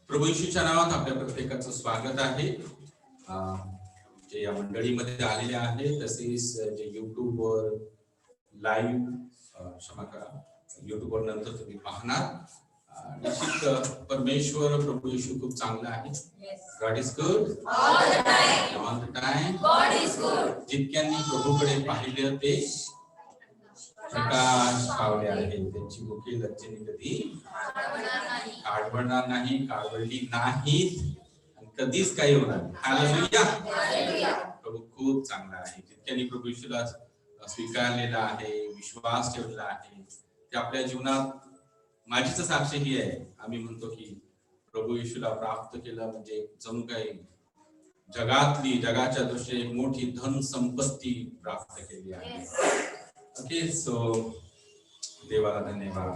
प्रभू येशूच्या नावात आपल्या प्रत्येकाचं स्वागत आहे. जे या मंडळीमध्ये आलेले आहेत तसेच जे YouTube वर लाईव्ह क्षमा करा YouTube वर नंतर तुम्ही पाहणार. निश्चित परमेश्वर प्रभू येशू खूप चांगला आहे. God is good all the time. God is good. जितक्यांनी प्रभूकडे पाहिले ते प्रकाश पावले आहे. त्यांची मुखे लज्जेने कधी काढवणार नाही, काढवली नाहीत आणि कधीच काही होणार नाही. हालेलुया. प्रभू खूप चांगला आहे. जितक्यांनी प्रभू येशूला स्वीकारलेला आहे, विश्वास ठेवलेला आहे, ते आपल्या जीवनात माझीच साक्ष ही आहे. आम्ही म्हणतो की प्रभू येशूला प्राप्त केलं म्हणजे जणू काही जगाच्या दृष्टीने एक मोठी धन संपत्ती प्राप्त केली आहे. ओके, सो देवाला धन्यवाद.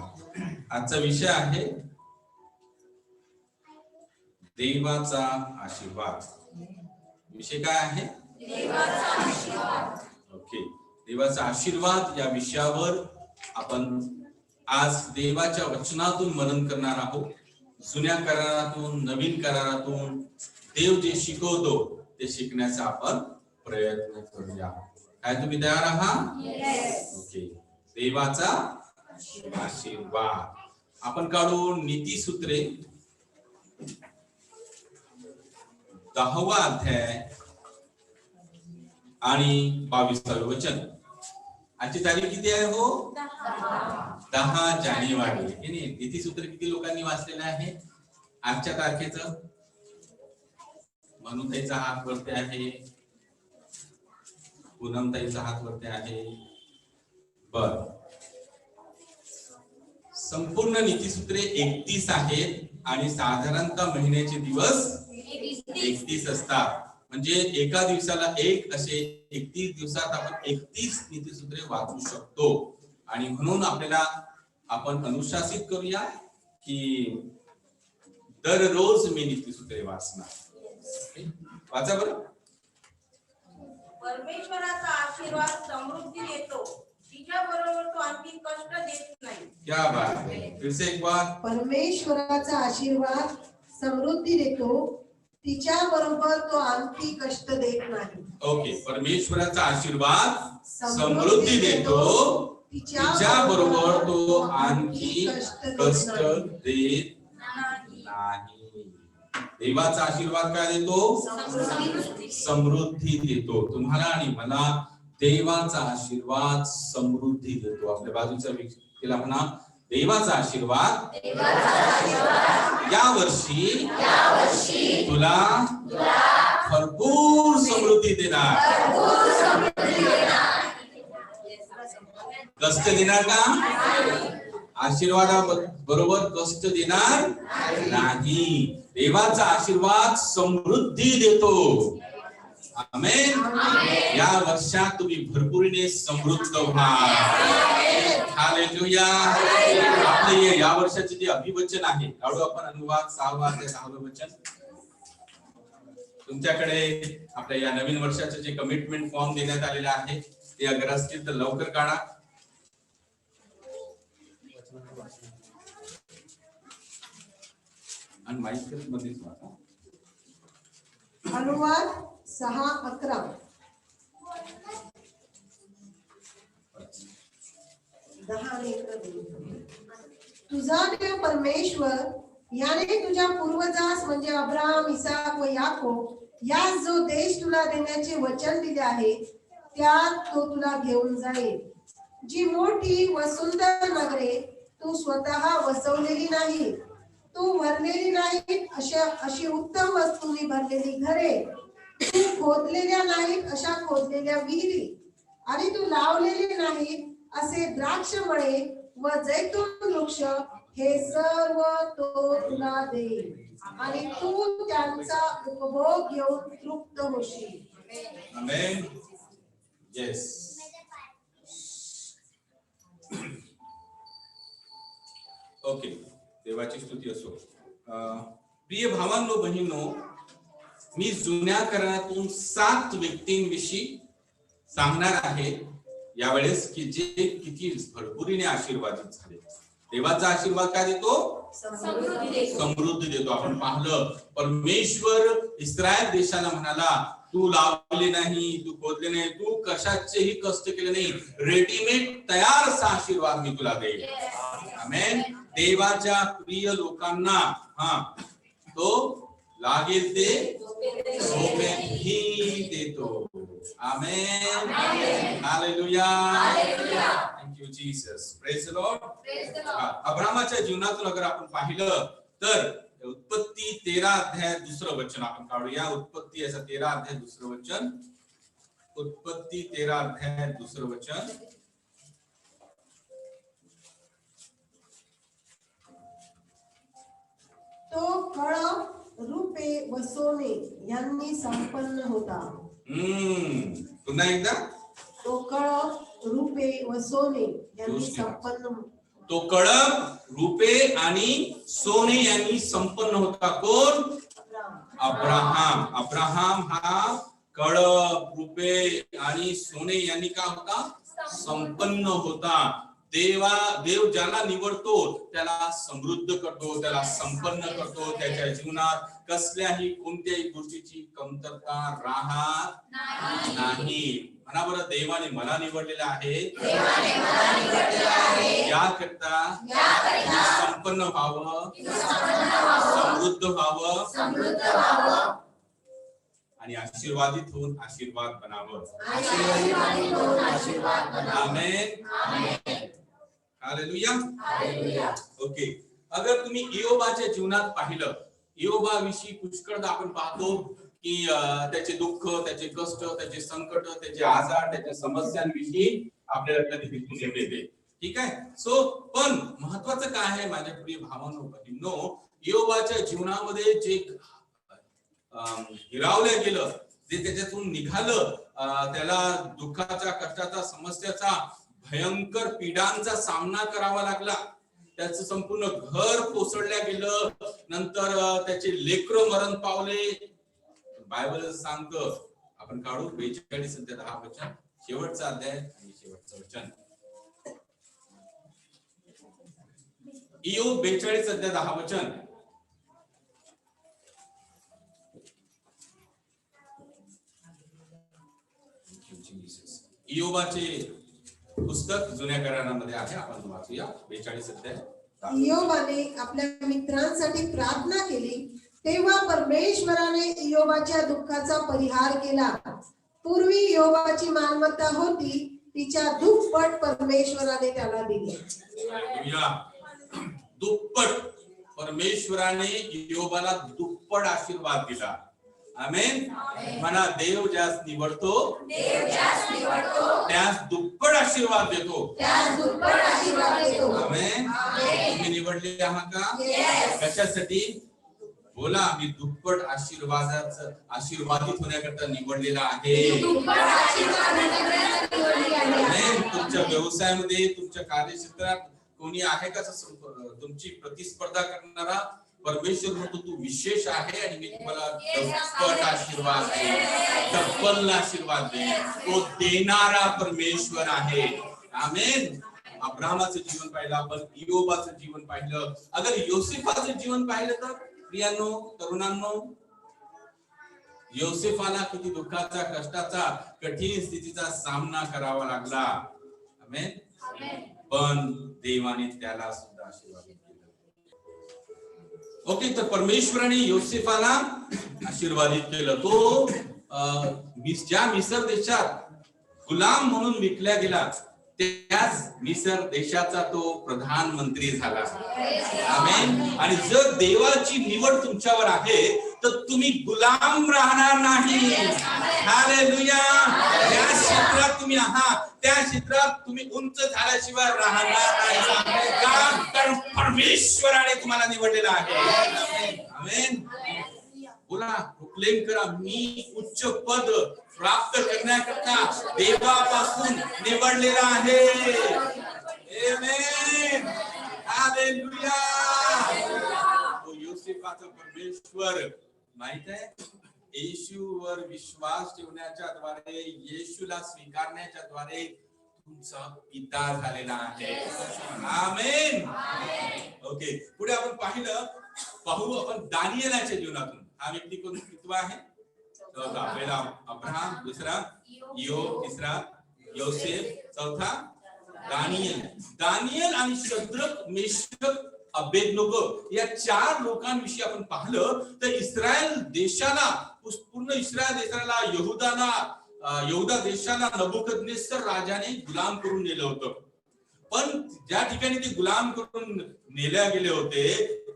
आजचा विषय आहे देवाचा आशीर्वाद. विषय काय आहे? देवाचा आशीर्वाद. ओके, देवाचा आशीर्वाद या विषयावर आपण आज देवाच्या वचनातून मनन करणार आहोत. जुन्या करारातून, नवीन करारातून देव जे शिकवतो ते शिकण्याचा आपण प्रयत्न करूया. काय तुम्ही तयार आहात? ओके. देवाचा आशीर्वाद आपण काढू नीतिसूत्रे 10वा अध्याय आणि 22वे वचन. आजची तारीख किती आहे हो? 10 जानेवारी. नीतिसूत्र किती लोकांनी वाचलेलं आहे आजच्या तारखेचं? मनुताईचा हात वरती आहे, पूनमताईचा हात वरती आहे. बर, संपूर्ण नीतिसूत्रे 31 आहेत आणि साधारणतः महिन्याचे दिवस 31 असतात. म्हणजे एका दिवसाला एक असे 31 दिवसात आपण 31 नीतिसूत्रे वाचू शकतो. आणि म्हणून आपल्याला आपण अनुशासित करूया की दररोज मी नीतिसूत्रे वाचणार. वाचा बरं. परमेश्वराचा आशीर्वाद समृद्धी देतो, तिच्या बरोबर तो आणखी कष्ट देत नाही. क्या बात है. फिर से एक बार. परमेश्वराचा आशीर्वाद समृद्धी देतो, तिच्या बरोबर तो आणखी कष्ट देत नाही. ओके, परमेश्वराचा आशीर्वाद समृद्धी देतो, तिच्या बरोबर तो आणखी कष्ट देत नाही. देवाचा आशीर्वाद काय देतो? समृद्धी देतो. तुम्हाला आणि मला देवाचा आशीर्वाद समृद्धी देतो. आपल्या बाजूच्या व्यक्तीला म्हणा, देवाचा आशीर्वाद या वर्षी तुला भरपूर समृद्धी देणार. कष्ट देणार का? आशीर्वादा बरोबर कष्ट देणार नाही. देवाचा आशीर्वाद समृद्धी देतो. आमेन. या वर्षात तुम्ही भरपूरीने समृद्ध व्हा. हालेलुया. आपले या वर्षाचे जे अभिवचन आहे, काढू आपण अनुवाद 6वा ते 6वे वचन. तुमच्याकडे आपल्या या नवीन वर्षाचे जे कमिटमेंट फॉर्म देण्यात आलेले आहे ते अगर असतील तर लवकर काढा. आणि माहिती मध्येच वाचा. अनुवाद 6:11. तुझा देव परमेश्वर याने तुझ्या पूर्वजास म्हणजे अब्राहम, इसाक व याकोब यास जो देश तुला देण्याचे वचन दिले आहे त्यात तो तुला घेऊन जाईल. जी मोठी व सुंदर नगरे तू स्वतः वसवलेली नाही, तू भरलेली नाही अशी उत्तम वस्तूंनी भरलेली घरे, तू खोदलेल्या नाहीत अशा खोदलेल्या विहिरी, आणि तू लावलेले नाहीत असे द्राक्षमळे व जैतून वृक्ष, हे सर्व तो तुला देईल आणि तू त्यांचा उपभोग घेऊन तृप्त होशील. आमेन. येस. ओके, देवाची स्तुती असो. प्रिय भावांनो, बहिणो, मी जुन्या करारातून 7 व्यक्तींविषयी सांगणार आहे यावेळेस की जे किती भरपुरीने आशीर्वादित झाले. देवाचा आशीर्वाद काय देतो? समृद्धी देतो. आपण पाहिलं परमेश्वर इस्रायल देशाला म्हणाला, तू लावले नाही, तू खोदले नाही, तू कशाचेही कष्ट केले नाही, रेडीमेड तयार असा आशीर्वाद मी तुला देईल. आमेन. देवाच्या प्रिय लोकांना तो लागेल ते सोबतही देतो. Amen. Hallelujah. Thank you Jesus. Praise the Lord. अब्रामाच्या जीवनातून अगर आपण पाहिलं तर उत्पत्ती 13 अध्याय 2 वचन आपण काढूया. उत्पत्ती याचा 13 अध्याय 2 वचन. उत्पत्ती 13 अध्याय 2 वचन. तो कळ, रूपे व सोने यांनी संपन्न होता. पुन्हा एकदा. तो कळ, रूपे व सोने यांनी संपन्न. तो कळप, रूपे आणि सोने यांनी संपन्न होता. कोण? अब्राहम. अब्राहम हा कळप, रूपे आणि सोने यांनी का होता? संपन्न होता. देव ज्याला निवडतो त्याला समृद्ध करतो, त्याला संपन्न करतो. त्याच्या जीवनात कसल्याही कोणत्याही गोष्टीची कमतरता राहत नाही. म्हणा बरं, देवाने मला निवडलेलं आहे याकरता संपन्न व्हावं, समृद्ध व्हावं आणि आशीर्वादित होऊन आशीर्वाद बनावं. आमेन. हालेलुया. ओके. अगर तुम्ही इयोबाच्या जीवनात पाहिलं, इयोबाविषयी पुष्कळदा आपण पाहतो की त्याचे दुःख, त्याचे कष्ट, त्याचे संकट, त्याचे आजार, त्याच्या समस्यांविषयी आपल्याला कधी दिसून येते. ठीक आहे. सो पण महत्वाचं काय आहे माझ्या प्रिय भावांनो बहिणींनो, इयोबाच्या जीवनामध्ये जे हिरावलं गेलं, जे त्याच्यातून निघालं, त्याला दुःखाचा, कष्टाचा, समस्याचा, भयंकर पीडांचा सामना करावा लागला. त्याचं संपूर्ण घर कोसळल्या गेलं. नंतर त्याचे लेकरं मरण पावले. बायबल सांगतं, आपण काढू 42 अध्याय 10 वचन, शेवटचा अध्याय आणि शेवटचं वचन. इयोब 42 अध्याय 10 वचन. इयोबाचे पुस्तक जुन्या करारामध्ये आहे, आपण वाचूया 42 अध्याय. इयोबाने आपल्या मित्रांसाठी प्रार्थना केली, तेव्हा परमेश्वराने इयोबाच्या दुःखाचा परिहार केला. पूर्वी इयोबाची मालमत्ता होती, तिच्या दुप्पट परमेश्वराने त्याला दिली. दुप्पट परमेश्वराने इयोबाला दुप्पट आशीर्वाद दिला. आमेन. म्हणा, देव ज्यास निवडतो त्यास दुप्पट आशीर्वाद देतो. आमेन. तुम्ही निवडले आहात का? कशासाठी? बोला, मी दुप्पट आशीर्वादित होण्याकरता निवडलेला आहे. तुमच्या व्यवसायामध्ये, तुमच्या कार्यक्षेत्रात कोणी आहे का तुमची प्रतिस्पर्धा करणारा? परमेश्वर म्हणतो तू विशेष आहे आणि मी तुम्हाला दुप्पट आशीर्वाद देईन, डबल आशीर्वाद देईन. तो देणारा परमेश्वर आहे. आमेन. अब्राहमाचं जीवन पाहिलं आपण, इयोबाचं जीवन पाहिलं, अगर योसेफाचं जीवन पाहिलं तर प्रियांनो, तरुणांनो, योसेफाला किती दुःखाचा, कष्टाचा, कठीण स्थितीचा सामना करावा लागला. आमेन. पण देवाने त्याला सुद्धा आशीर्वादित केलं. ओके. तर परमेश्वराने योसेफाला आशीर्वादित केलं. तो ज्या मिसर देशात गुलाम म्हणून विकल्या गेला, त्याच मिसर देशाचा तो प्रधानमंत्री झाला. आमेन. आणि जर देवाची निवड तुमच्यावर आहे तर तुम्ही गुलाम राहणार नाही. हालेलुया. त्या क्षेत्रात तुम्ही आहात, त्या क्षेत्रात तुम्ही उंच झाल्याशिवाय राहणार नाही. कारण परमेश्वराने तुम्हाला निवडलेलं आहे. आमेन. बोला, प्रोक्लेम करा, मी उच्च पद प्राप्त करण्याकरता देवापासून निवडलेला आहे. आमेन. हालेलुया. तो योसेफाचा परमेश्वर माहित आहे, येशूवर विश्वास ठेवण्याच्या द्वारे, येशूला स्वीकारण्याच्या द्वारे तुमचा पिता झालेला आहे. आमेन. ओके, पुढे आपण पाहू आपण दानिएलाच्या जीवनातून. हा व्यक्ती कितवा आहे? चौथा. पहिला अब्राहम, दुसरा इयोब, तिसरा योसेफ, चौथा दानिएल आणि शद्रक, मेशक, अबेदनगो या 4 लोकांविषयी आपण पाहिलं तर इस्रायल देशाला, पूर्ण इस्रायल देशाला, यहुदा देशाला नबुकदनेस्सर राजाने गुलाम करून नेलं होतं. पण ज्या ठिकाणी ते गुलाम करून नेल्या गेले होते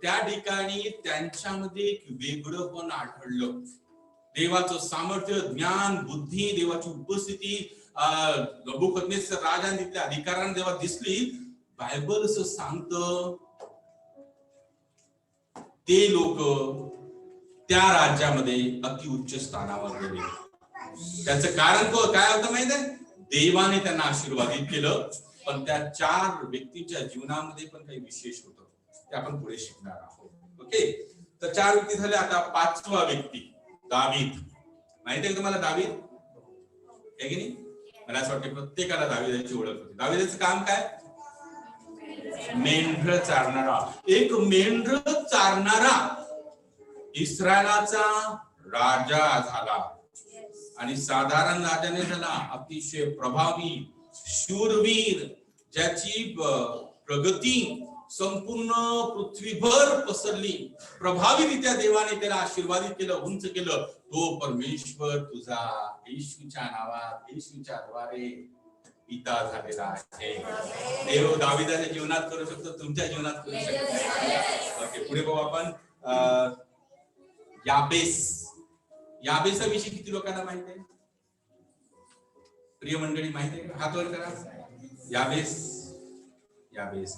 त्या ठिकाणी त्यांच्यामध्ये एक वेगळं पण आढळलं. देवाचं सामर्थ्य, ज्ञान, बुद्धी, देवाची उपस्थिती नबुकदनेस्सर राजाने तिथल्या अधिकाऱ्यांना जेव्हा दिसली, बायबल असं सांगतं ते लोक त्या राज्यामध्ये अतिउच्च स्थानावर गेले. त्याचं कारण काय होतं माहिती आहे? देवाने त्यांना आशीर्वादित केलं, पण त्या 4 व्यक्तींच्या जीवनामध्ये पण काही विशेष होतं, ते आपण पुढे शिकणार आहोत. ओके, तर 4 व्यक्ती झाले. आता 5वा व्यक्ती दावीद. माहिती आहे तुम्हाला दावीद? आहे की नाही? मला असं वाटतं प्रत्येकाला दावीदाची ओळख होती. दावीदाचं काम काय? मेंढर चारणारा. एक मेंढर चारणारा इस्रायलाचा राजा झाला, आणि साधारण राजाने झाला. अतिशय प्रभावी, शूरवीर, ज्याची प्रगती संपूर्ण पृथ्वीभर पसरली. प्रभावीरित्या देवाने त्याला आशीर्वादित केलं, उंच केलं. तो परमेश्वर तुझा येशूच्या नावात, येशूच्या द्वारे पिता झालेला आहे. देव दाविदाच्या जीवनात करू शकतो, तुमच्या जीवनात करू शकतो. ओके, पुढे बघू आपण याबेसाविषयी किती लोकांना माहिती आहे? प्रिय मंडळी, माहिती आहे? हात वर करा. याबेस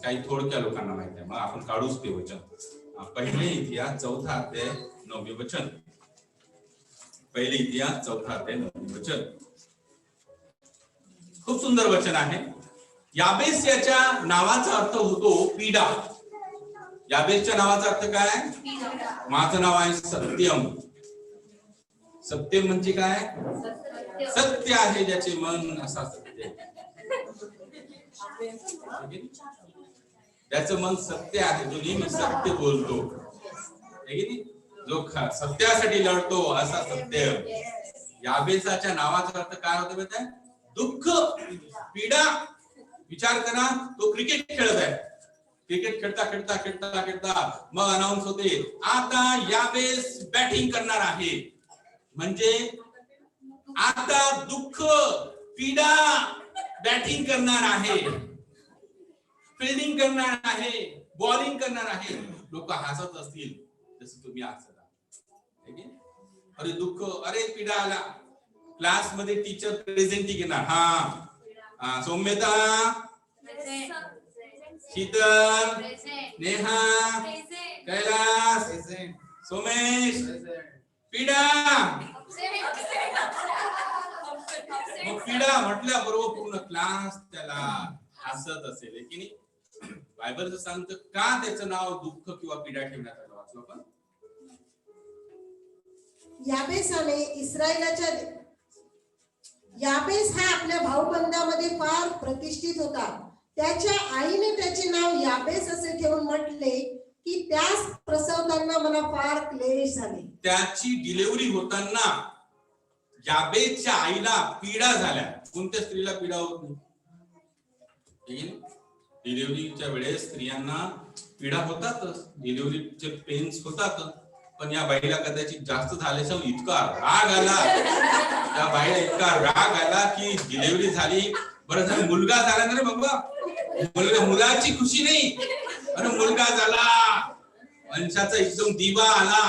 काही थोडक्या लोकांना माहिती आहे. मग आपण काढूच ते वचन. पहिले इतिहास 4 अध्याय 9 वचन. पहिले इतिहास 4 अध्याय 9 वचन. खूप सुंदर वचन आहे. याबेस याच्या नावाचा अर्थ होतो पीडा. याबेसच्या नावाचा अर्थ काय? माझं नाव आहे सत्यम. सत्यम म्हणजे काय? सत्य आहे ज्याचे मन असा सत्य. त्याचं मन सत्य आहे, जो नेहमी सत्य बोलतो, जो सत्यासाठी लढतो, असा सत्य. याबेसाच्या नावाचा अर्थ काय होतं माहिती आहे? दुःख, पीडा. विचार करा, तो क्रिकेट खेळत आहे. क्रिकेट खेळता मग अनाउन्स होते, आता याबेस बॅटिंग करणार आहे. म्हणजे आता दुःख, पीडा बॅटिंग करणार आहे, फिल्डिंग करणार आहे, बॉलिंग करणार आहे. लोक हसत असतील जसं तुम्ही हसत आहात. अरे दुःख, अरे पीडा आला. क्लास मध्ये टीचर प्रेझेंटिंग घेणार. हा, सौम्यता, शीतल, नेहा, कैलास, सोमेश, पीडा. मग पीडा म्हटल्या बरोबर पूर्ण क्लास त्याला हसत असेल, की नाही? बायबलचं सांगतं का त्याचं नाव दुःख किंवा पीडा ठेवण्यात आलं. वाचलो आपण. याबेसाने इस्रायलाच्या याबेस हा आपल्या भाऊबंदामध्ये फार प्रतिष्ठित होता. त्याच्या आईने त्याचे नाव याबेस असे ठेवून म्हटले की त्यास प्रसवताना मला फार क्लेश झाले. त्याची डिलिव्हरी होताना याबेसच्या आईला पीडा झाल्या. कोणत्या स्त्रीला पीडा होत नाही? डिलिव्हरीच्या वेळेस स्त्रियांना पीडा होतातच, डिलिव्हरीचे पेन्स होतात. पण या बाईला कदाचित जास्त झाल्याचा इतका राग आला, त्या बाईला इतका राग आला की डिलिव्हरी झाली, बरं झालं मुलगा झाला ना रे बाबा, मुलाची खुशी नाही, अरे मुलगा झाला, वंशाचा एकदम दिवा आला,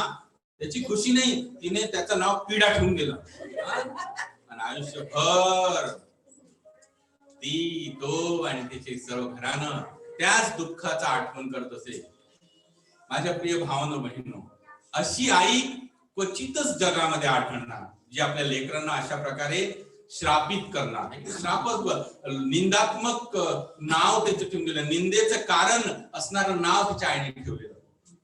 त्याची खुशी नाही. तिने त्याचं नाव पीडा ठेवून दिलं. आणि आयुष्यभर ती, तो आणि त्याचे सर्व घराणं त्याच दुःखाचा आठवण करत असे. माझ्या प्रिय भावांनो, बहिणींनो, अशी आई क्वचितच जगामध्ये आढळणार जी आपल्या लेकरांना अशा प्रकारे श्रापित करणार. श्राप, निंदात्मक नाव त्याचं ठेवलेलं, निंदेचं कारण असणारं नाव तिच्या आईने ठेवलेलं.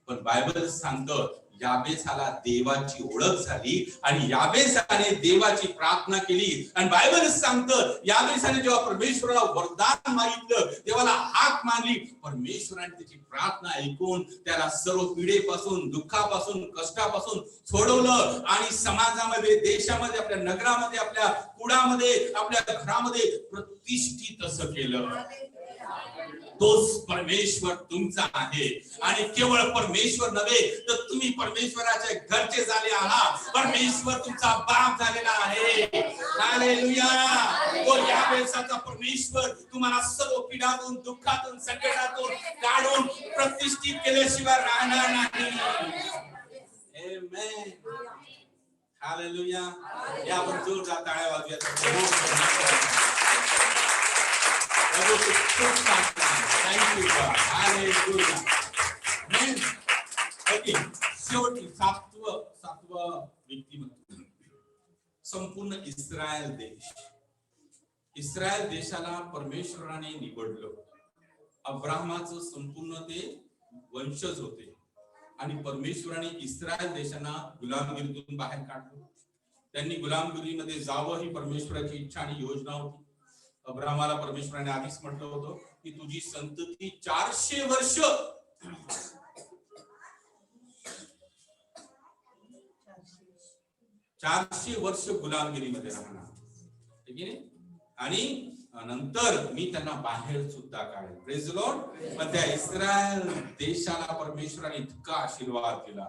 पण बायबल सांगतं याबेसाला देवाची ओळख झाली आणि याबेसाने देवाची प्रार्थना केली. आणि बायबल सांगतं याबेसाने जेव्हा परमेश्वराला वरदान मागितलं, देवाला हाक मारली, परमेश्वराने त्याची प्रार्थना ऐकून त्याला सर्व पीडेपासून, दुःखापासून, कष्टापासून सोडवलं आणि समाजामध्ये, देशामध्ये, आपल्या नगरामध्ये, आपल्या कुळामध्ये, आपल्या घरामध्ये प्रतिष्ठित असं केलं. तोच परमेश्वर तुमचा आहे. आणि केवळ परमेश्वर नव्हे तर तुम्ही परमेश्वराचे घरचे झाले आहात. परमेश्वर तुमचा बाप झालेला आहे. हालेलुया. तो यावेळेचा परमेश्वर तुम्हाला सर्व पीडातून, दुःखातून, संकटातून काढून प्रतिष्ठित केल्याशिवाय राहणार नाही. आमेन. हालेलुया. यावर जोरदार टाळ्या वाजवूया. Thank you, God. Hallelujah. Amen. Okay. शेवटी सातवं व्यक्तिमत्व, संपूर्ण इस्रायल देश. इस्रायल देशाला परमेश्वराने निवडलं. अब्राहमाचं संपूर्ण ते वंशज होते आणि परमेश्वराने इस्रायल देशांना गुलामगिरीतून बाहेर काढलं. त्यांनी गुलामगिरीमध्ये जावं ही परमेश्वराची इच्छा आणि योजना होती. अब्राहमाला परमेश्वराने आधीच म्हटलं होतं की तुझी संतती 400 वर्ष गुलामगिरीमध्ये राहणार, ठीक आहे. आणि नंतर मी त्यांना बाहेर सुद्धा काढेल. Praise the Lord. पण त्या इस्रायल देशाला परमेश्वराने इतका आशीर्वाद दिला.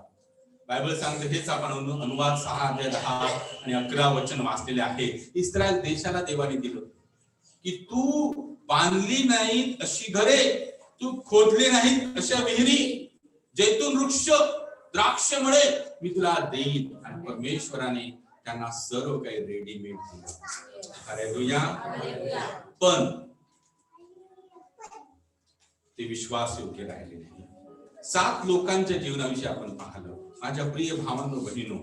बायबल सांगते, हेच आपण अनुवाद 6 अध्याय 10 आणि 11 वचन वाचलेले आहे. इस्रायल देशाला देवाने दिलं की तू बांधली नाहीत अशी घरे, तू खोदले नाहीत अशा विहिरी, जैतून वृक्ष, द्राक्ष मळे मी तुला देईन. आणि परमेश्वराने त्यांना सर्व काही रेडीमेड दिलं. हालेलुया. पण ते विश्वास योग्य राहिले नाही. 7 लोकांच्या जीवनाविषयी आपण पाहिलं. माझ्या प्रिय भावांनो, बहिणो,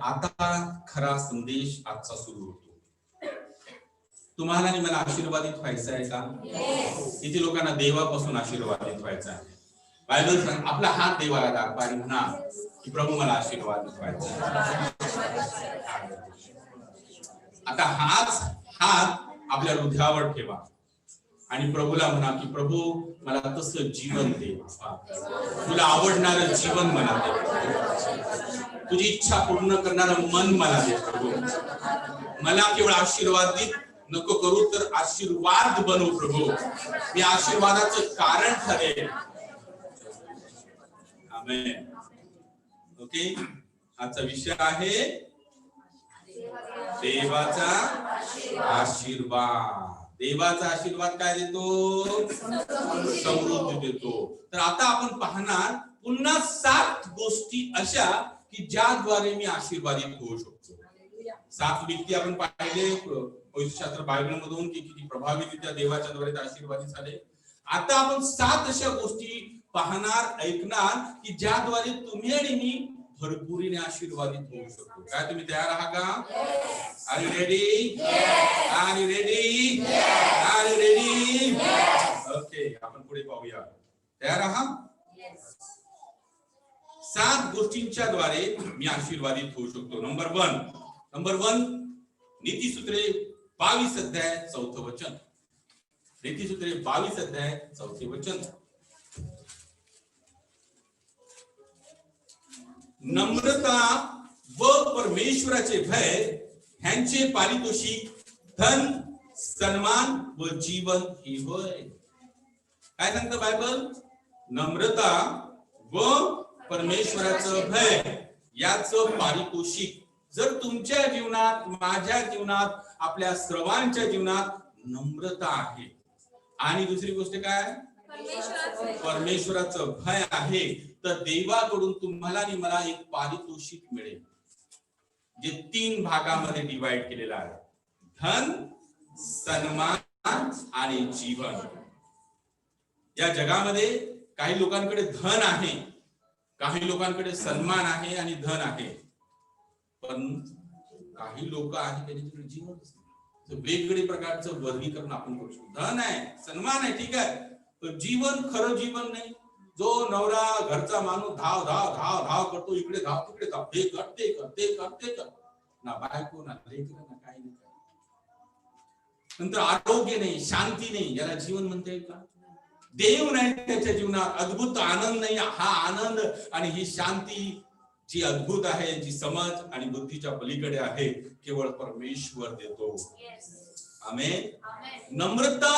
आता खरा संदेश आजचा सुरू होतो. तुम्हाला आणि मला आशीर्वादित व्हायचं आहे का? किती लोकांना देवापासून आशीर्वादित व्हायचं आहे? बायबल सांग, आपला हात देवाला दाखवा आणि म्हणा की प्रभू मला आशीर्वादित व्हायचं आहे. आता हाच हात आपल्या हृदयावर ठेवा आणि प्रभूला म्हणा की प्रभू मला तसं जीवन दे, तुला आवडणारं जीवन मला दे, तुझी इच्छा पूर्ण करणारं मन मला दे. प्रभू मला केवळ आशीर्वादित नको करू तर आशीर्वाद बनव. प्रभू मी आशीर्वादाचं कारण ठरेल. आमेन. ओके. आजचा विषय आहे देवाचा आशीर्वाद. देवाचा आशीर्वाद काय देतो? समृद्धी देतो. तर आता आपण पाहणार पुन्हा 7 गोष्टी अशा की ज्याद्वारे मी आशीर्वादित होऊ शकतो. 7 व्यक्ती आपण पाहिले पवित्र शास्त्र बायबल मधून की किती प्रभावीरित्या देवाच्या द्वारे आशीर्वादित झाले. आता आपण 7 अशा गोष्टी पाहणार, ऐकणार की ज्याद्वारे तुम्ही आणि मी भरपुरीने आशीर्वादित होऊ शकतो. काय तुम्ही तयार आहात का? Are you ready? Are you ready? Are you ready? Okay, आपण पुढे पाहूया. तयार आहात? 7 गोष्टींच्या द्वारे मी आशीर्वादित होऊ शकतो. नंबर 1 नीतिसूत्रे 22 अध्याय 4 वचन. नीतिसूत्रे 22 अध्याय 4 वचन. नम्रता व परमेश्वराचे भय ह्यांचे पारितोषिक धन, सन्मान व जीवन ही होय. काय सांगतं बायबल? नम्रता व परमेश्वराचं भय याचं पारितोषिक जर तुमच्या जीवनात, माझ्या जीवनात, आपल्या सर्वांच्या जीवनात नम्रता आहे आणि दुसरी गोष्ट काय? परमेश्वराचं भय आहे, तर देवाकडून तुम्हाला आणि मला एक पारितोषिक मिळेल जे 3 भागामध्ये डिवाइड केलेलं आहे. धन, सन्मान आणि जीवन. या जगामध्ये काही लोकांकडे धन आहे, काही लोकांकडे सन्मान आहे आणि धन आहे, पण काही लोक आहेत त्यांच्याकडे जीवन नसतं. वेगवेगळ्या प्रकारचं वर्गीकरण आपण करू शकतो. धन आहे, सन्मान आहे, ठीक आहे, पण जीवन, खरं जीवन नाही. जो नवरा घरचा माणूस धाव धाव धाव धाव करतो, इकडे धाव तिकडे धाव, हे कर ते कर ते कर ते कर, ना बायको ना लेकरं ना काही नाही. नंतर आरोग्य नाही, शांती नाही, याला जीवन म्हणता येईल का? देव नाही त्याच्या जीवनात, अद्भुत आनंद नाही. हा आनंद आणि ही शांती जी अद्भुत आहे, जी समज आणि बुद्धीच्या पलीकडे आहे, केवळ परमेश्वर देतो. आमेन. नम्रता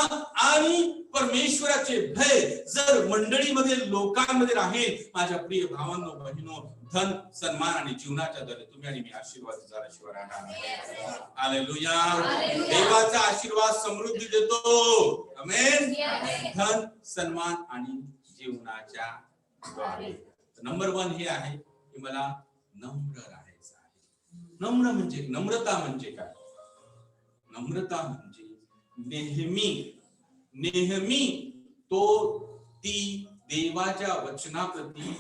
आणि परमेश्वराचे भय जर मंडळीमध्ये लोकांमध्ये राहील, माझ्या प्रिय भावांनो बहिणो, धन सन्मान आणि जीवनाच्या द्वारे तुम्ही आणि मी आशीर्वाद झाल्याशिवाय राहणार. हालेलुया. देवाचा आशीर्वाद समृद्धी देतो. आमेन. धन सन्मान आणि जीवनाच्या द्वारे. नंबर 1 हे आहे की मला नम्र राहायचं आहे. नम्र म्हणजे, नम्रता म्हणजे काय? नम्रता म्हणजे नेहमी ती देवाच्या वचनाप्रती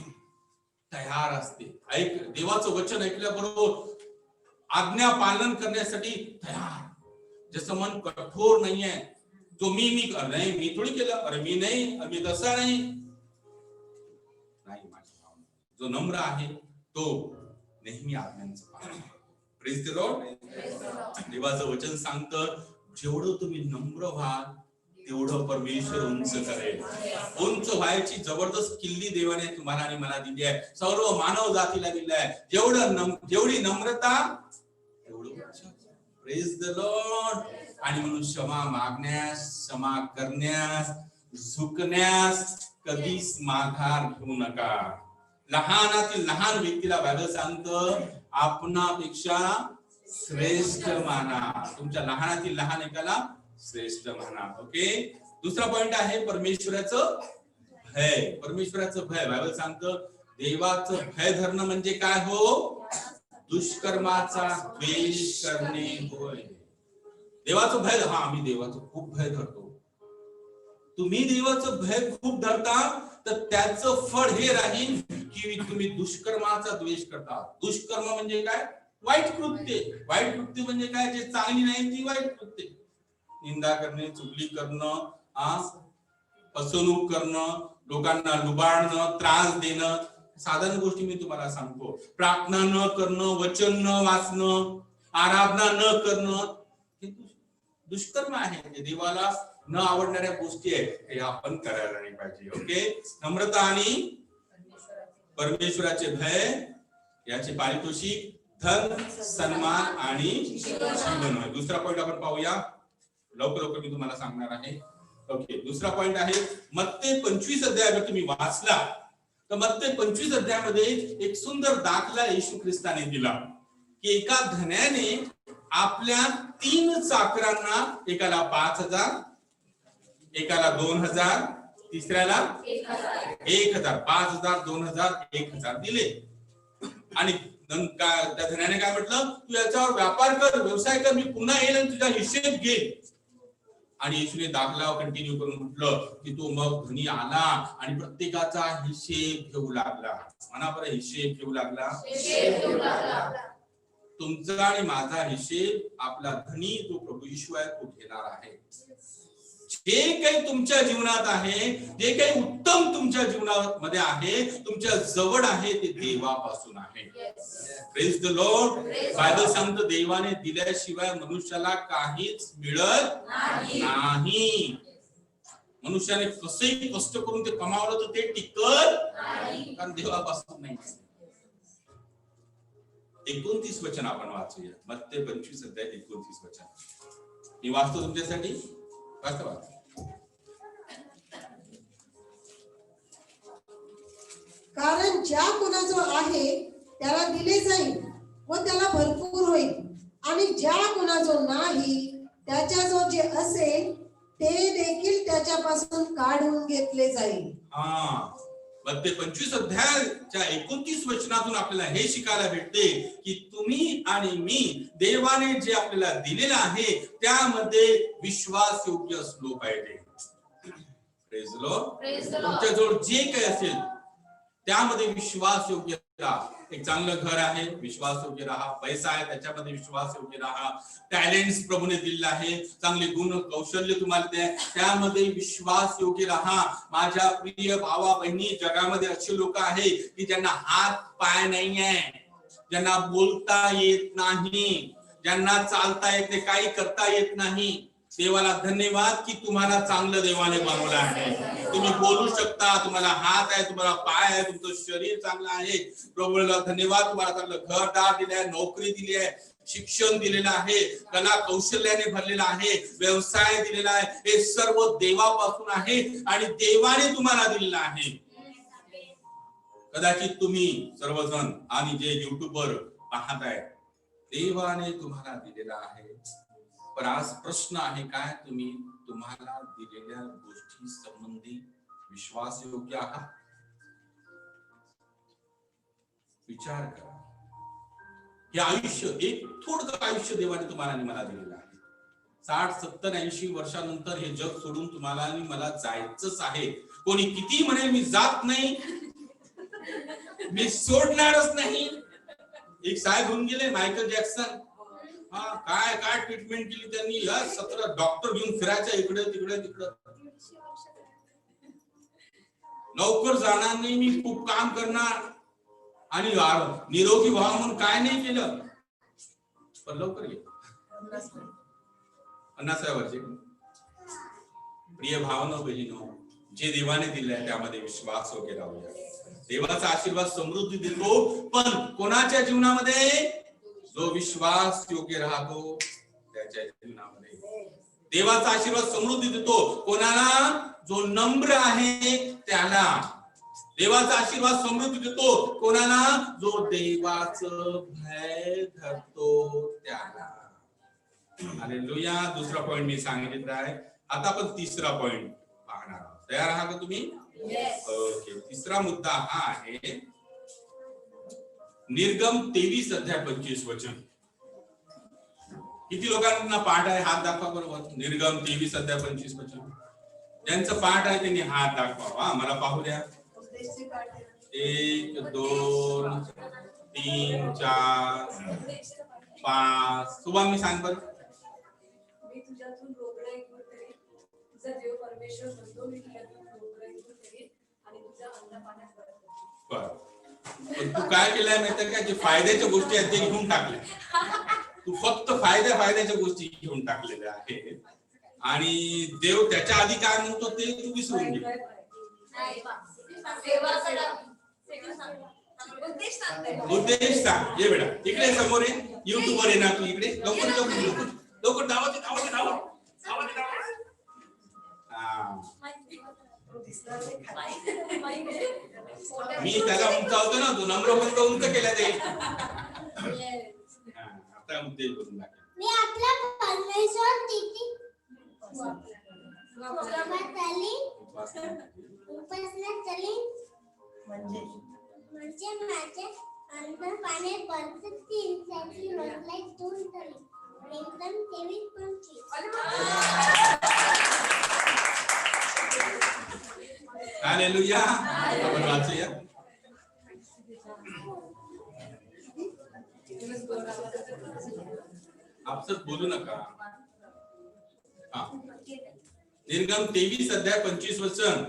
तयार असते. देवाचं वचन ऐकल्याबरोबर आज्ञा पालन करण्यासाठी तयार. जसं मन कठोर नाहीये, जो मी नाही, मी थोडी केलं, अरे मी नाही, मी तसा नाही. माझ्या भावना, जो नम्र आहे तो नेहमी आज्ञांचं पालन. Praise the Lord. देवाचं वचन सांगतं, जेवढं तुम्ही नम्र व्हाल तेवढं परमेश्वर उंच करेल. उंच व्हायची जबरदस्त किल्ली देवाने तुम्हाला आणि मला दिली आहे, सर्व मानव जातीला दिली आहे. जेवढी नम्रता तेवढं उंच. Praise the Lord. आणि म्हणून क्षमा मागण्यास, क्षमा करण्यास, झुकण्यास कधीच माघार घेऊ नका. लहानातील लहान व्यक्तीला बायबल सांगतं, आपणापेक्षा श्रेष्ठ माना. तुमच्या लहानातील लहान एकाला श्रेष्ठ माना. ओके. दुसरा पॉइंट आहे परमेश्वराचं भय. परमेश्वराचं भय. बायबल सांगतं, देवाचं भय धरणं म्हणजे काय हो? दुष्कर्माचा द्वेष करणे होय. देवाचं भय, हा आम्ही देवाचं खूप भय धरतो. तुम्ही देवाचं भय खूप धरता तर त्याचं फळ हे राहील की तुम्ही दुष्कर्माचा द्वेष करता. दुष्कर्म म्हणजे काय? वाईट कृत्य. वाईट कृत्य म्हणजे काय? जे चांगली नाही ती वाईट कृत्य. निंदा करणे, चुगली करणं, फसवणूक करणं, लोकांना लुबाडणं, त्रास देणं, साधारण गोष्टी मी तुम्हाला सांगतो. प्रार्थना न करणं, वचन न वाचणं, आराधना न करणं, हे दुष्कर्म आहे. हे देवाला न आवडणाऱ्या गोष्टी आहेत, हे आपण करायला नाही पाहिजे. ओके. नम्रता आणि परमेश्वराचे भय याचे पारितोषिक धन, सन्मान आणि जीवन. दुसरा पॉइंट आपण पाहूया, लवकर मी तुम्हाला सांगणार आहे. ओके. दुसरा पॉइंट आहे मत्ते 25 अध्याय. जर तुम्ही वाचला तर मत्ते 25 अध्यायामध्ये एक सुंदर दाखला येशू ख्रिस्ताने दिला की एका धन्याने आपल्या 3 चाकरांना, एकाला 5,000, एकाला 2,000, तिसऱ्याला 1,000. 5,000, 2,000, 1,000 दिले. आणि त्या धन्याने काय म्हटलं, तू याच्यावर व्यापार कर, व्यवसाय कर, मी पुन्हा येईल आणि तुझा हिशेब घेईल. आणि येशूने दाखला कंटिन्यू करून म्हटलं की तो मग धनी आला आणि प्रत्येकाचा हिशेब घेऊ लागला. म्हणा बरं, हिशेब घेऊ लागला. तुमचा आणि माझा हिशेब आपला धनी जो प्रभू येशू आहे तो घेणार आहे. जे काही तुमच्या जीवनात आहे, जे काही उत्तम तुमच्या जीवनामध्ये आहे, तुमच्या जवळ आहे, ते देवापासून आहे. Praise the Lord. बायबल सांगतं, देवाने दिल्याशिवाय मनुष्याला काहीच मिळत नाही. मनुष्याने कसेही कष्ट करून ते कमावलं तर ते टिकत नाही, कारण देवापासून नाही. 29 वचन आपण वाचूया. मत्ते 25 अध्याय 29 वचन मी वाचतो तुमच्यासाठी. कारण ज्या कुणाजो आहे त्याला दिले जाईल व त्याला भरपूर होईल, आणि ज्या कुणाजो नाही त्याच्याजो जे असेल ते देखील त्याच्यापासून काढून घेतले जाईल. मत्ते 25 अध्यायाच्या 29 वचनातून आपल्याला हे शिकायला भेटते की तुम्ही आणि मी देवाने जे आपल्याला दिलेलं आहे त्यामध्ये विश्वास योग्य असलो पाहिजे. Praise the Lord. तुमच्याजवळ जे काही असेल त्यामध्ये विश्वास योग्य राहा. एक चांगलं घर आहे, विश्वास योग्य राहा. पैसा आहे, त्याच्यामध्ये विश्वास योग्य राहा. टॅलेंट्स प्रभूने दिलेला आहे, चांगले गुण कौशल्य तुम्हाला द्या, त्यामध्ये विश्वास योग्य राहा. माझ्या प्रिय भावा बहिणी, जगामध्ये असे लोक आहे की ज्यांना हात पाय नाही आहे, ज्यांना बोलता येत नाही, ज्यांना चालता येत नाही, काही करता येत नाही. देवाला धन्यवाद की तुम्हाला चांगलं देवाने बनवलं आहे. तुम्ही बोलू शकता, तुम्हाला हात आहे, तुम्हाला पाय आहे, तुमचं शरीर चांगलं आहे. प्रभूला धन्यवाद. तुम्हाला चांगलं घरदार दिले आहे, नोकरी दिली आहे, शिक्षण दिलेलं आहे, कला कौशल्याने भरलेलं आहे, व्यवसाय दिलेला आहे. हे सर्व देवापासून आहे आणि देवाने तुम्हाला दिलेलं आहे. कदाचित तुम्ही सर्वजण आणि जे युट्यूबवर पाहताय, देवाने तुम्हाला दिलेला आहे. पण आज प्रश्न आहे, काय तुम्ही तुम्हाला दिलेल्या गोष्टी संबंधी विश्वास योग्य आहात? विचार करा. हे आयुष्य, एक थोडं आयुष्य देवाने तुम्हाला आणि मला दिलेलं आहे. 60, 70, 80 वर्षानंतर हे जग सोडून तुम्हाला आणि मला जायचंच आहे. कोणी किती म्हणेल मी जात नाही, मी सोडणारच नाही. एक साहेब होऊन गेले, मायकल जॅक्सन. काय काय ट्रीटमेंट केली त्यांनी. 17 डॉक्टर घेऊन फिरायचं इकडे तिकडे तिकडं. लवकर जाणार नाही, मी खूप काम करणार आणि निरोगी व्हा म्हणून काय नाही केलं, पण लवकर गेलं. 50व्या वर्षी. प्रिय भावनो बहिणीनो, जे देवाने दिले त्यामध्ये विश्वास वगैरे राहूया. देवाचा आशीर्वाद समृद्धी देतो, पण कोणाच्या जीवनामध्ये? जो विश्वास योग्य राहतो त्याच्या जीवनामध्ये देवाचा आशीर्वाद समृद्धी देतो. कोणाला? जो नम्र आहे त्याला. देवाचा आशीर्वाद समृद्धी देतो कोणाला? जो देवाचं भय धरतो त्याला. हालेलुया. दुसरा पॉइंट मी सांगितलेला आहे. आता आपण तिसरा पॉइंट पाहणार आहोत. तयार आहात का तुम्ही? ओके. तिसरा मुद्दा हा आहे, निर्गम 23 अध्याय 25 वचन. किती लोकांना पाठ आहे? हात दाखवा बरोबर. निर्गम 23 अध्याय 25 वचन. ज्यांचं पाठ आहे त्यांनी हात दाखवा. मला पाहू द्या. 1 2 3 4 5. सुभान मी सांग बरं. मी तुझ्यातून रोगराई दूर करेन. तुझा देव परमेश्वर म्हणतो, मी तुझ्यातून रोगराई दूर करेन आणि तुझा अन्न पाण्यात भरेन. बरं. पण तू काय केलंय माहितीये का? जे फायद्याच्या गोष्टी आहेत ते घेऊन टाकले. तू फक्त फायद्याच्या गोष्टी घेऊन टाकलेल्या आहेत आणि देव त्याच्या आधी काय म्हणतो ते तू विसरून गेला. उद्देश सांग. ये बेटा इकडे समोर ये. युट्यूबवर ये ना तू इकडे. लवकर लवकर लवकर धावा. मी त्याला उंचावतो ना, तू नम्र फक्त उंच केला ते. आता उद्देश बोलून टाक. मी आपला परमेश्वर किती उपासना चली म्हणजे माझे अन्न पाण्यात बरकतील त्याची रोगराई दूर करेन. निर्गम 23:25. हालेलुया. आपण वाचूया. आपसत बोलू नका. निर्गम 23 अध्याय 25 वचन.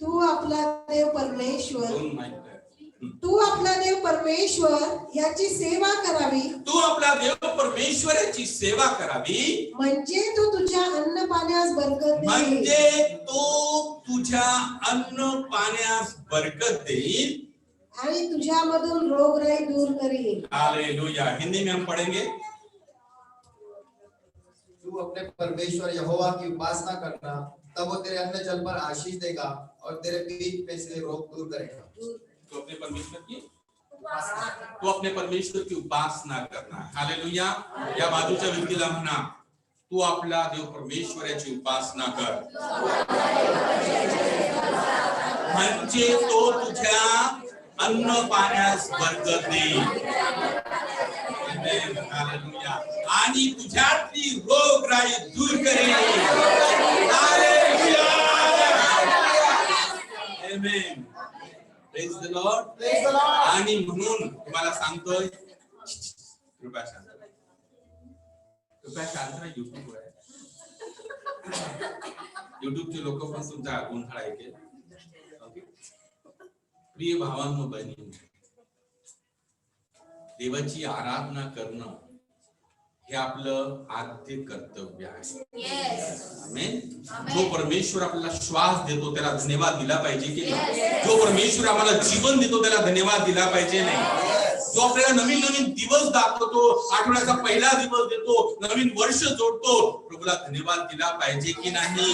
तू आपला देव परमेश्वर दोन माहिती आहे. तू आपला देव परमेश्वर याची सेवा करावी. तू आपला देव परमेश्वराची सेवा करावी म्हणजे तो तुझ्या अन्न पाण्यास बरकत देईल. म्हणजे तो तुझ्या अन्न पाण्यास बरकत देईल आणि तुझ्यामधून रोगराई दूर करेल. हालेलुया. हिंदी में हम पढ़ेंगे. तू अपने परमेश्वर यहोवा की उपासना करना, तब वो तेरे अन्न जल पर आशीष देगा और तेरे पीठ में से रोग दूर करेगा. तो अपने परमेश्वर की उपासना करना. हालेलुया. या बाजूच्या व्यक्तीला म्हणा, तू आपला देव परमेश्वराची उपासना कर, म्हणजे तो तुझ्या अन्न पाण्यास बरकत देईल. हालेलुया. आणि तुझ्यातली रोगराई दूर करेल. Hallelujah. Amen. Praise the Lord. Praise the Lord. आणि म्हणून तुम्हाला सांगतोय, कृपया शांत राहा. कृपया शांत राहा. युट्यूब आहे, युट्यूबचे लोक पण तुमचा गोंधळ ऐकेल. ओके. प्रिय भावांनो बहिणी, देवाची आराधना करणं हे आपलं आद्य कर्तव्य आहे. Yes. आमेन. आमेन. जो परमेश्वर आपल्याला श्वास देतो त्याला धन्यवाद दिला पाहिजे की नाही? जो परमेश्वर आम्हाला जीवन देतो त्याला धन्यवाद दिला पाहिजे नाही? जो आपल्याला नवीन नवीन दिवस दाखवतो, आठवड्याचा पहिला दिवस देतो, नवीन वर्ष जोडतो, प्रभूला धन्यवाद दिला पाहिजे की नाही?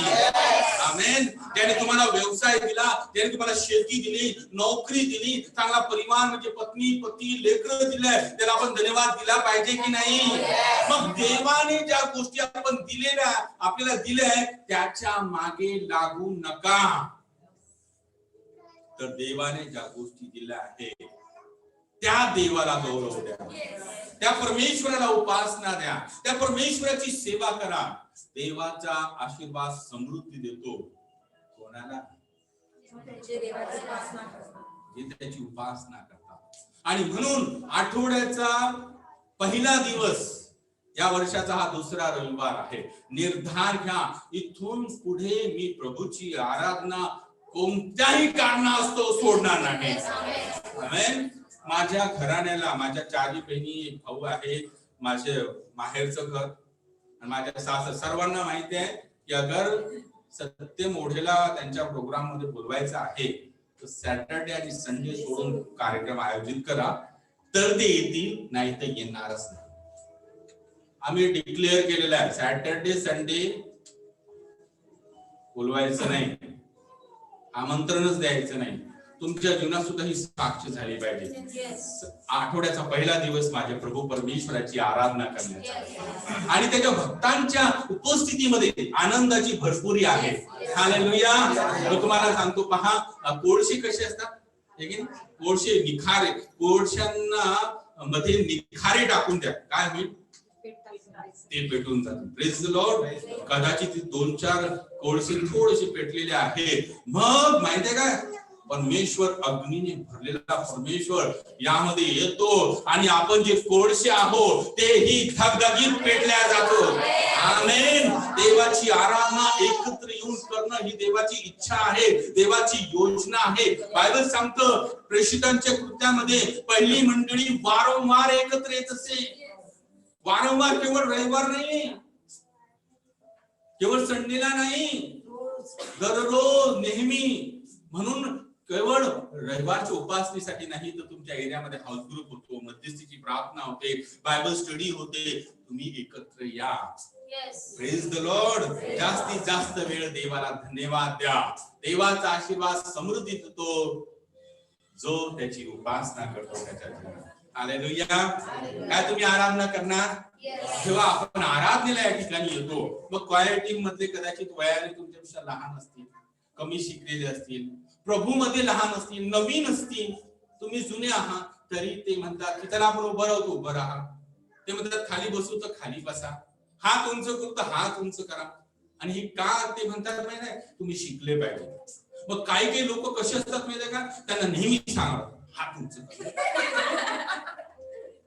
आमेन. त्याने तुम्हाला व्यवसाय दिला, त्याने तुम्हाला शेती दिली, नोकरी दिली, चांगला परिवार म्हणजे पत्नी पती लेकरं दिले, त्याला आपण धन्यवाद दिला पाहिजे की नाही? मग देवाने ज्या गोष्टी आपण दिलेल्या आपल्याला दिल्या त्याच्या मागे लागू नका. तर देवाने ज्या गोष्टी दिल्या आहेत त्या देवाला गौरव द्या, त्या परमेश्वराला उपासना द्या, त्या परमेश्वराची सेवा करा. देवाचा आशीर्वाद समृद्धी देतो कोणाला? जे देवाची उपासना करतात. जे त्याची उपासना करतात. आणि म्हणून आठवड्याचा पहिला दिवस, या वर्षाचा हा दुसरा रविवार आहे. निर्धार घ्या, इथून पुढे मी प्रभूची आराधना कोणत्याही कारणास्तव सोडणार नाही. आमेन. माझ्या घराण्याला, माझ्या चारी बहिणी, एक भाऊ आहे, माझे माहेरचं घर आणि माझ्या सासर, सर्वांना माहिती आहे की अगर सत्य मोढेला त्यांच्या प्रोग्राम मध्ये बोलवायचं आहे तर सॅटर्डे आणि संडे सोडून कार्यक्रम आयोजित करा, तर ते येतील, नाही तर येणारच नाही. आम्ही डिक्लेअर केलेलं आहे, सॅटर्डे संडे बोलवायचं नाही, आमंत्रणच द्यायचं नाही. तुमच्या जीवनात सुद्धा ही साक्ष झाली पाहिजे. आठवड्याचा पहिला दिवस माझ्या प्रभू परमेश्वराची आराधना करण्याचा आणि त्याच्या भक्तांच्या उपस्थितीमध्ये आनंदाची भरपुरी आहे. हालेलुया. मी तुम्हाला सांगतो, पहा, कोळशे कसे असतात, कोळशे निखारे, कोळशांना मध्ये निखारे टाकून द्या, काय होईल? ते पेटून जातात. Praise the Lord. कदाचित 2-4 कोळसे थोडेसे पेटलेले आहेत. मग माहितीये काय, परमेश्वर अग्नीने भरलेला परमेश्वर यामध्ये येतो आणि आपण जे कोळसे आहोत तेही धगधगीत पेटल्या जातो. आमेन. देवाची आराधना एकत्र येऊन करणं ही देवाची इच्छा आहे, देवाची योजना आहे. बायबल सांगतं, प्रेषितांच्या कृत्यामध्ये पहिली मंडळी वारंवार एकत्र येत असे. वारंवार, केवळ रविवार नाही, केवळ संडेला नाही, दररोज, नेहमी. म्हणून केवळ रविवारच्या उपासनेसाठी नाही, तर तुमच्या एरियामध्ये हाऊस ग्रुप होतो, मध्यस्थीची प्रार्थना होते, बायबल स्टडी होते. तुम्ही एकत्र या. Praise the Lord. जास्तीत जास्त वेळ देवाला धन्यवाद द्या. देवाचा आशीर्वाद समृद्धी देतो जो त्याची उपासना करतो त्याच्या जीवनात. हालेलुया. काय तुम्ही आराधना करणार? जेव्हा आपण आराधनेला या ठिकाणी येतो, मग क्वायर टीम मधले कदाचित वयाने तुमच्यापेक्षा लहान असतील, कमी शिकलेले असतील, प्रभू मध्ये लहान असतील, नवीन असतील, तुम्ही जुने आहात, तरी ते म्हणतात की चला आपण उभं राहतो, उभं राहा. ते म्हणतात खाली बसू तर खाली बसा, हात उंच करू तर हात उंच करा. आणि हे का ते म्हणतात माहिती आहे? तुम्ही शिकले पाहिजे. मग काही काही लोक कसे असतात माहिती आहे का, त्यांना नेहमी सांगा हात उंच करा,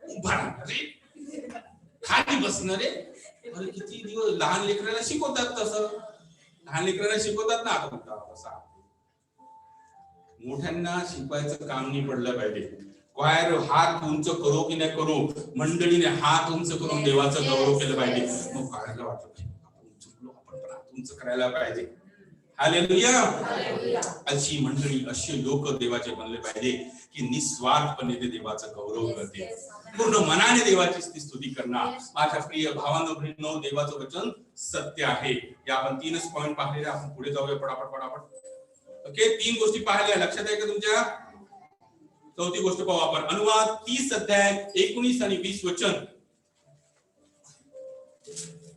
उभा राहा रे, खाली बसणार रे. अरे किती दिवस लहान लेकराला शिकवतात, तसं लहान लेकरांना शिकवतात ना, आता बसा. मोठ्यांना शिकवायचं काम नाही पडलं पाहिजे. क्वायर हात उंच करो की नाही करू, मंडळीने हात उंच करून देवाचं गौरव केलं पाहिजे. मग क्वायरला वाटलं आपण चुकलो, आपण पण हात उंच करायला पाहिजे. हालेलुया. अशी मंडळी, अशी लोक देवाचे बनले पाहिजे की निस्वार्थपणे ते देवाचं गौरव करते, पूर्ण मनाने देवाची स्तुती करणार. माझ्या प्रिय भावांनो बहिणींनो, देवाचं वचन सत्य आहे. हे आपण 3च पॉइंट पाहिलेले, आपण पुढे जाऊया पटापट. ओके, 3 गोष्टी पाहिल्या, लक्षात आहे का तुमच्या? चौथी गोष्ट पाहू आपण. अनुवाद 30 अध्याय 19 आणि 20 वचन.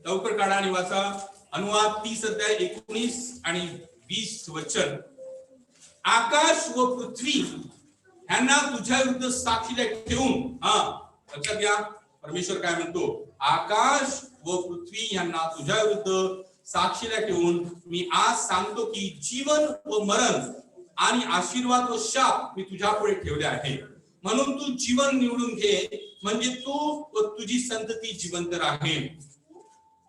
लवकर काढा आणि वाचा. अनुवाद 30 अध्याय 19 आणि 20 वचन. आकाश व पृथ्वी यांना तुझ्या विरुद्ध साक्षीला ठेवून, लक्षात घ्या परमेश्वर काय म्हणतो, आकाश व पृथ्वी यांना तुझ्या विरुद्ध साक्षीला ठेवून मी आज सांगतो की जीवन व मरण, आणि आशीर्वाद व शाप मी तुझ्या पुढे ठेवले आहे. म्हणून तू जीवन निवडून घे, म्हणजे तू व तुझी संतती जिवंत राहील.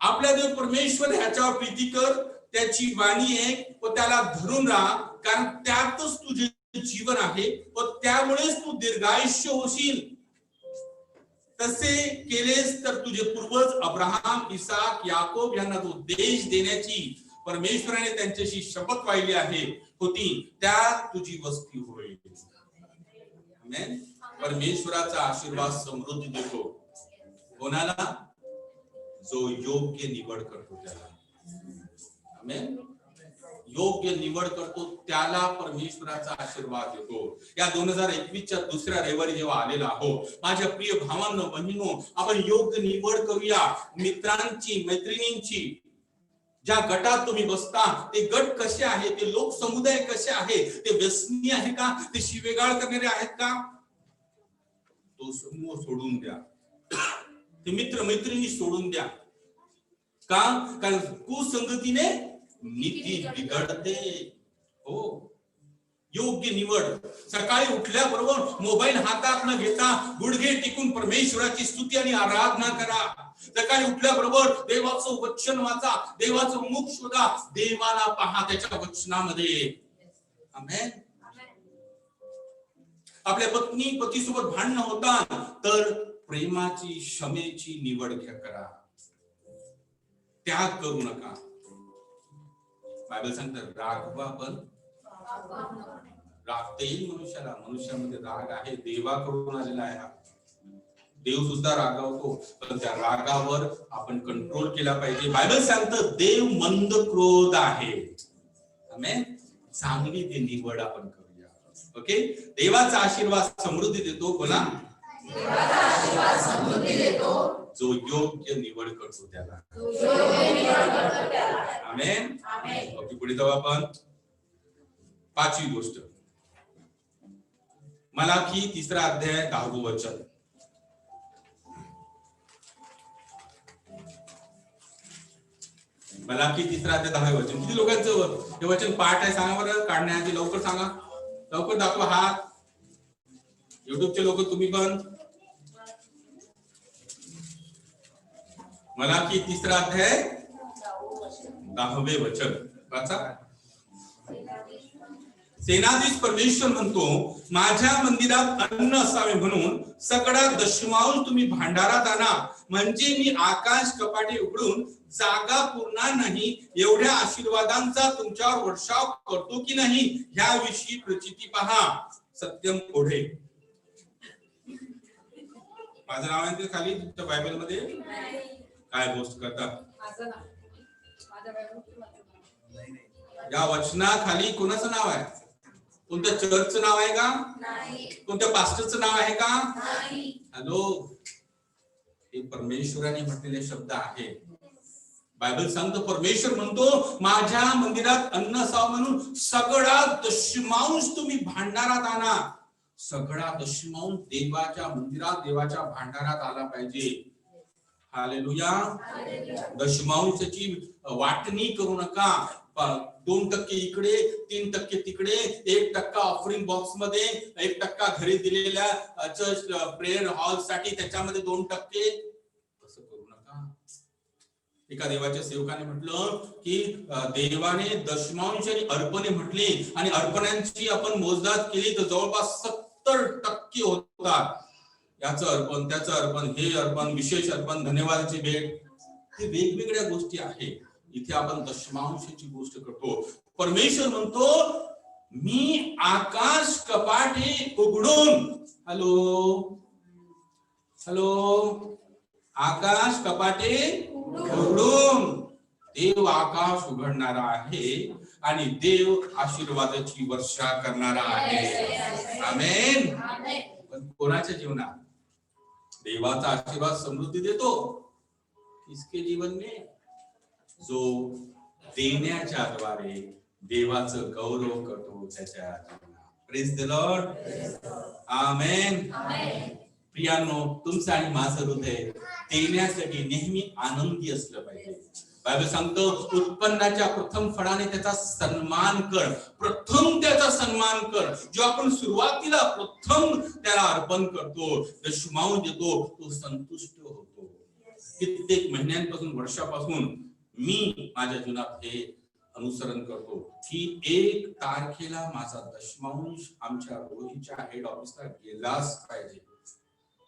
आपला देव परमेश्वर ह्याच्यावर प्रीती कर, त्याची वाणी ऐक व त्याला धरून राहा, कारण त्यातच तुझे जीवन आहे व त्यामुळेच तू दीर्घायुष्य होशील. तसे केलेस तर तुझे पूर्वज अब्राहम, इसाक, याकोब यांना जो देश देण्याची परमेश्वराने त्यांच्याशी शपथ वाहिली आहे होती, त्यात तुझी वस्ती होईल. आमेन. परमेश्वराचा आशीर्वाद समृद्धी देतो कोणाला? जो योग्य निवड करतो त्याला. आमेन. योग्य निवड करतो त्याला परमेश्वराचा आशीर्वाद देतो. या 2021च्या दुसऱ्या रविवारी जेव्हा आलेला आहोत, माझ्या प्रिय भावांनो बहिणींनो, आपण योग्य निवड करूया. मित्रांची, मैत्रिणींची, ज्या गटात तुम्ही बसता ते गट कसे आहे, ते लोक समुदाय कसे आहे, ते व्यसनी आहे का, ते शिवेगाळ करणारे आहेत का? तो समूह सोडून द्या, ते मित्र मैत्रिणी सोडून द्या. का? कारण कुसंगतीने नीती बिघडते. हो, योग्य निवड. सकाळी उठल्याबरोबर मोबाईल हातात न घेता गुडघे टेकून परमेश्वराची स्तुती आणि आराधना करा. सकाळी उठल्याबरोबर देवाचं वचन वाचा, देवाचं मुख शोधा, देवाला पहा त्याच्या वचनामध्ये. आमेन. आपल्या पत्नी पतीसोबत भांडण होतात तर प्रेमाची, क्षमेची निवड करा. त्याग करू नका. बायबल सांगतं रागवा पण रागता येईल मनुष्याला. मनुष्यामध्ये राग आहे, देवाकडून आलेला आहे. देव सुद्धा रागावतो, पण त्या रागावर आपण कंट्रोल केला पाहिजे. बायबल सांगतं देव मंद क्रोध आहे. आमेन. चांगली ती निवड आपण करूया. ओके. देवाचा आशीर्वाद समृद्धी देतो. बोला. देवाचा आशीर्वाद समृद्धी देतो जो योग्य निवड करतो त्याला. आमेन. ओके, पुढे जाऊ आपण. 5वी गोष्ट, मलाकी 3रा अध्याय 10वे वचन. मलाकी 3रा अध्याय 10वे वचन. किती लोकांचं हे वचन पाठ आहे सांगा बरं, काढण्याआधी लवकर सांगा, लवकर दाखवा हात. युट्यूबचे लोक तुम्ही पण. मलाकी 3रा अध्याय 10वे वचन वाचा. सेनाधीश परमेश्वर म्हणतो, माझ्या मंदिरात अन्न असावे म्हणून सगळा दशमांश तुम्ही भांडारात आणा, म्हणजे मी आकाश कपाटे उघडून जागा पुरणार नाही एवढ्या आशीर्वादांचा तुमच्यावर वर्षाव करतो की नाही याविषयी प्रचिती पहा. सत्यम ओढे. माझं नाव आहे ते खाली तुमच्या बायबल मध्ये काय गोष्ट करतात? या वचनाखाली कोणाचं नाव आहे? कोणत्या चर्चचं नाव आहे का? नाही. कोणत्या पास्टरचं नाव आहे का? नाही. हॅलो, हे परमेश्वराने म्हटलेले शब्द आहे. बायबल सांगतो, परमेश्वर म्हणतो माझ्या मंदिरात अन्न असावं म्हणून सगळा दशमांश तुम्ही भांडारात आणा. सगळा दशमांश देवाच्या मंदिरात, देवाच्या भांडारात आला पाहिजे. हालेलुया. दशमांशाची वाटणी करू नका. 2% इकडे, 3% तिकडे, 1% ऑफरिंग बॉक्स मध्ये, 1% घरी दिलेल्या चर्च प्रेयर हॉल साठी त्याच्यामध्ये 2%. असं करू नका. एका देवाच्या सेवकाने म्हटलं की देवाने दशमांश आणि अर्पणे म्हटली आणि अर्पणांची आपण मोजदाद केली तर जवळपास 70% होतात. याचं अर्पण, त्याचं अर्पण, हे अर्पण, विशेष अर्पण, धन्यवादाची भेट, हे वेगवेगळ्या गोष्टी आहेत. इथे आपण दशमांशाची गोष्ट करतो. परमेश्वर म्हणतो मी आकाश कपाटे उघडून, हॅलो हॅलो, आकाश कपाटे उघडून देव आकाश उघडणारा आहे आणि देव आशीर्वादाची वर्षा करणारा आहे. आमेन. पण कोणाच्या जीवनात देवाचा आशीर्वाद समृद्धी देतो? इसके जीवन में जो देण्याच्या द्वारे देवाचं गौरव करतो त्याच्या जीवनात. Praise the Lord. आमेन. प्रियानो, तुमचं आणि माझं हृदय देण्यासाठी नेहमी आनंदी असलं पाहिजे. बायबल सांगतो उत्पन्नाच्या प्रथम फळाने त्याचा सन्मान कर, प्रथम त्याचा सन्मान कर. जो आपण सुरुवातीला प्रथम त्याला अर्पण करतो, दशमांश देतो, तो संतुष्ट होतो. कित्येक महिन्यांपासून, वर्षापासून मी माझ्या जीवनात हे अनुसरण करतो की 1 तारखेला माझा दशमांश आमच्या रोहीच्या हेड ऑफिसला गेलाच पाहिजे.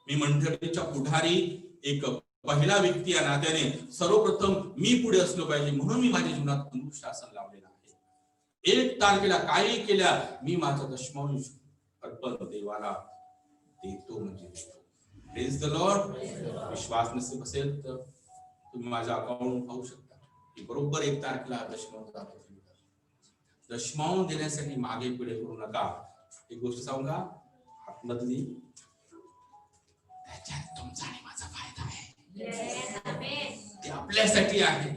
मी मंडळीच्या पुढारी एक पहिला व्यक्ती या नात्याने सर्वप्रथम मी पुढे असलो पाहिजे, म्हणून मी माझ्या जीवनात अनुशासन लावलेलं आहे. 1 तारखेला काही केल्या मी माझा दशमांश अर्पण देवाला देतो म्हणजे देतो. Praise the Lord. विश्वास नसेल असेल तर तुम्ही माझा अकाउंट पाहू शकता की बरोबर 1 तारखेला दशमांश जातो. दशमांश देण्यासाठी मागे पुढे करू नका. एक गोष्ट सांगू का, आतमधली त्याच्यात तुमचा आणि माझा फायदा आहे. ते आपल्यासाठी आहे.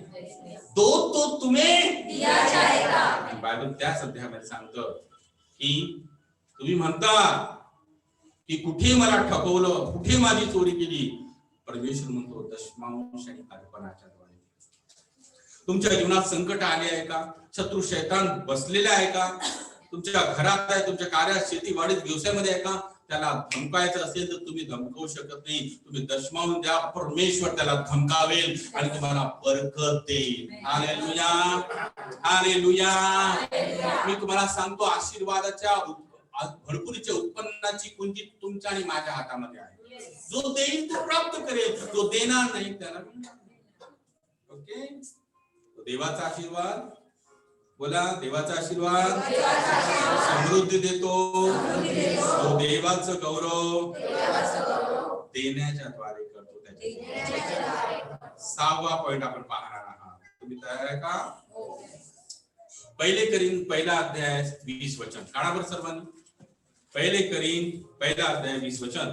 तो तुम्ही दिया जाएगा. बायबल त्याच अध्यायामध्ये सांगतं की तुम्ही म्हणता की कुठे मला ठकवलं, कुठे माझी चोरी केली. परमेश्वर म्हणतो दशमांश आणि अर्पणाच्या द्वारे. तुमच्या जीवनात संकट आले आहे का? शत्रू शैतान बसलेला आहे का? तुमच्या घरात आहे, तुमच्या कार्यात, शेतीवाडीत, व्यवसायामध्ये आहे का? त्याला धमकायचं असेल तर तुम्ही धमकवू शकत नाही. तुम्ही दशमांश द्या, परमेश्वर त्याला धमकावेल आणि तुम्हाला बरकत देईल. Hallelujah, hallelujah. मी तुम्हाला सांगतो आशीर्वादाच्या भरपुरीच्या उत्पन्नाची कुंजी तुमच्या आणि माझ्या हातामध्ये आहे. जो देईल तो प्राप्त करेल, जो देणार नाही त्याला. ओके, देवाचा आशीर्वाद बोला, देवाचा आशीर्वाद समृद्धी देतो. तो देवाचं गौरव देण्याच्या द्वारे करतो. त्याच्या 6वा पॉइंट आपण पाहणार आहात. तुम्ही तयार आहे का? पहिले करीन पहिला अध्याय 20 वचन काढा बरं सर्वांनी. पहिले करीन पहिला अध्याय 20 वचन.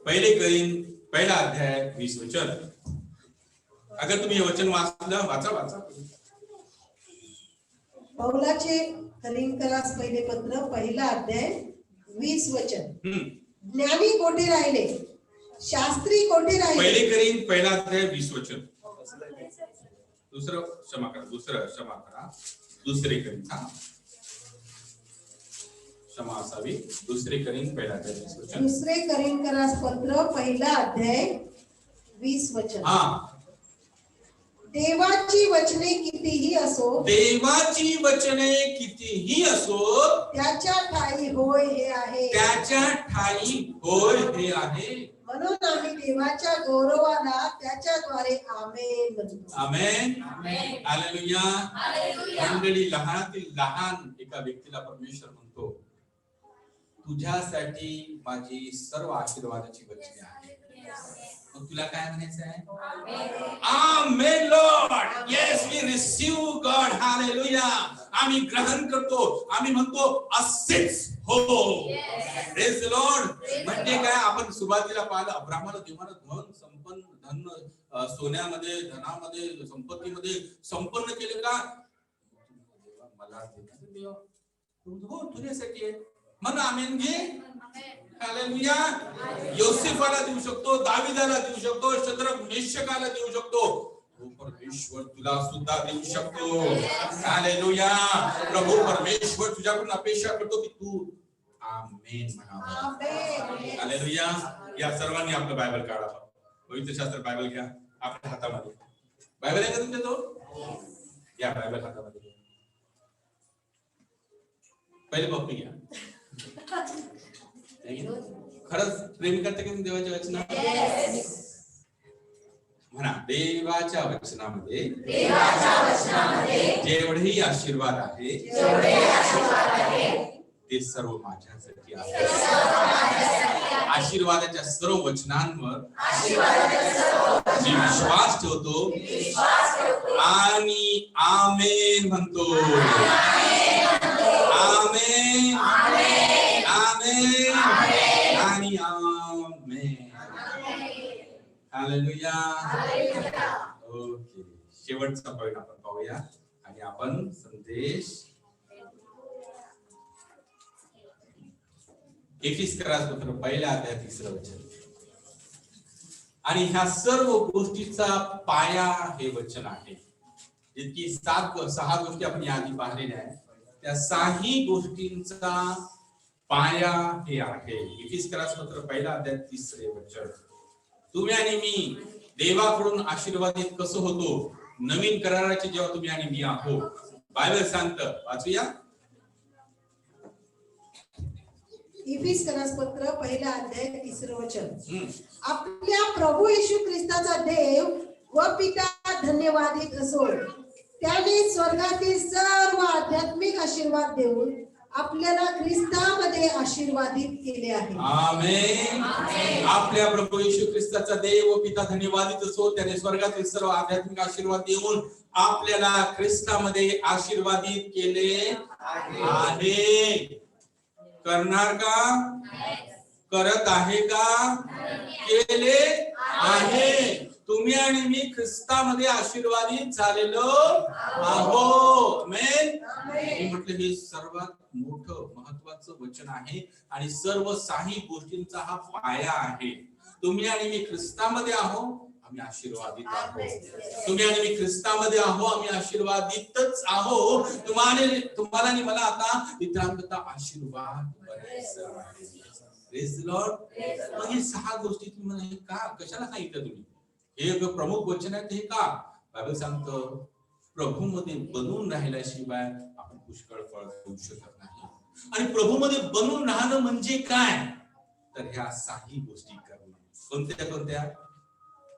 पहिले करीन पहिला अध्याय 20 वचन. अगर तुम्ही हे वचन वाचलं, वाचा. पौलाचे करिंथकरास पहिले पत्र पहिला अध्याय 20 वचन. ज्ञानी कोठे राहिले, शास्त्री कोठे राहिले. पहिले करीन पहिला अध्याय 20 वचन. दुसरं क्षमा करा. दुसरे करीन क्षमा असावी. दुसरे करीन पहिला अध्याय 20 वचन. दुसरे करिंथकरास पत्र पहिला अध्याय 20 वचन. देवाची वचने कितीही असो, देवाची वचने कितीही असो, त्याच्या ठाई होय हे आहे. त्याच्या ठाई होय हे आहे. म्हणून आम्ही देवाच्या गौरवाला त्याच्याद्वारे आमेन म्हणतो. आमेन, हालेलुया. मंडळी, लहानातील लहान एका व्यक्तीला परमेश्वर म्हणतो तुझ्यासाठी माझी सर्व आशीर्वादाची वचने आहेत. मग तुला काय म्हणायचं आहे? Amen Lord. Yes, we receive God. Hallelujah. आम्ही ग्रहण करतो. आम्ही म्हणतो असेच हो. Praise the Lord. म्हणजे काय, आपण सुरुवातीला पाहिलं अब्राहमाला देवानं धन सोन्यामध्ये, धनामध्ये, संपत्तीमध्ये संपन्न केले का? मला देव हो तुझ्यासाठी आहे म्हणा. आमेन घे. हालेलुया. योसेफाला देऊ शकतो, दाविदाला देऊ शकतो, शद्रक मेशकाला देऊ शकतो. परमेश्वर तुला सुद्धा देऊ शकतो. हालेलुया. प्रभू परमेश्वर तुझ्याकडून अपेक्षा करतो की तू आमेन म्हणावं. हालेलुया. या सर्वांनी आपलं बायबल काढा. पवित्र शास्त्र बायबल घ्या आपल्या हातामध्ये. बायबल आहे का तुमच्या तो? या बायबल हातामध्ये. पहिले कॉपी घ्या. खरंच प्रेम करते की देवाच्या वचनात? म्हणा, देवाच्या वचनामध्ये जेवढेही आशीर्वाद आहे ते सर्व माझ्यासाठी आहे. आशीर्वादाच्या सर्व वचनांवर मी विश्वास ठेवतो आणि आमेन म्हणतो. आमेन, आमेन आणि आमेन. हालेलुया. ओके, शेवटचा पॉइंट आपण पाहूया आणि आपण संदेश एफिसकरास पत्र पहिला अध्याय 3 वचन. आणि ह्या सर्व गोष्टीचा पाया हे वचन आहे. जितकी 6 गोष्टी आपण याआधी पाहिलेल्या आहेत, त्या 6ही गोष्टींचा पाया हे आहे. इफिसियन्स पत्र 1 अध्याय 3 वचन. तुम्ही आणि मी देवाकडून आशीर्वादित कसं होतो? नवीन कराराचे जेव्हा तुम्ही आणि मी आहो, बायबल सांगतं, वाचूया. इफिसियन्स पत्र 1 अध्याय 3 वचन. आपल्या प्रभू येशू ख्रिस्ताचा देव व पिता धन्यवादित असो, त्याने स्वर्गातील सर्व आध्यात्मिक आशीर्वाद देऊन आपल्याला ख्रिस्तामध्ये आशीर्वादित केले आहे. आमेन. आपल्या प्रभू येशू ख्रिस्ताचा देव व पिता धन्यवादित असो, त्याने स्वर्गातील सर्व आध्यात्मिक आशीर्वाद देऊन आपल्याला ख्रिस्तामध्ये आशीर्वादित केले आहे. करणार का? करत आहे का? केले आहे. तुम्ही आणि मी ख्रिस्तामध्ये आशीर्वादित झालेलो आहोत. आमेन. मी म्हटलं हे सर्वात मोठं महत्वाचं वचन आहे आणि सर्व 6 गोष्टींचा हा पाया आहे. तुम्ही आणि मी ख्रिस्तामध्ये आहोत, आम्ही आशीर्वादित आहोत. तुम्ही आणि मी ख्रिस्तामध्ये आहोत, आम्ही आशीर्वादितच आहोत. तुम्हाला आणि मला आता इतरांकरता आशीर्वाद बनायचा आहे. Praise the Lord. मग हे 6 गोष्टी तुम्ही हे का कशाला सांगितलं तुम्ही? हे एक प्रमुख वचन आहे. हे का? बायबल सांगतं, प्रभूमध्ये बनून राहिल्याशिवाय आपण पुष्कळ फळ घेऊ शकत नाही. आणि प्रभूमध्ये बनून राहणं म्हणजे काय? तर ह्या 6 गोष्टी करणं. कोणत्या कोणत्या?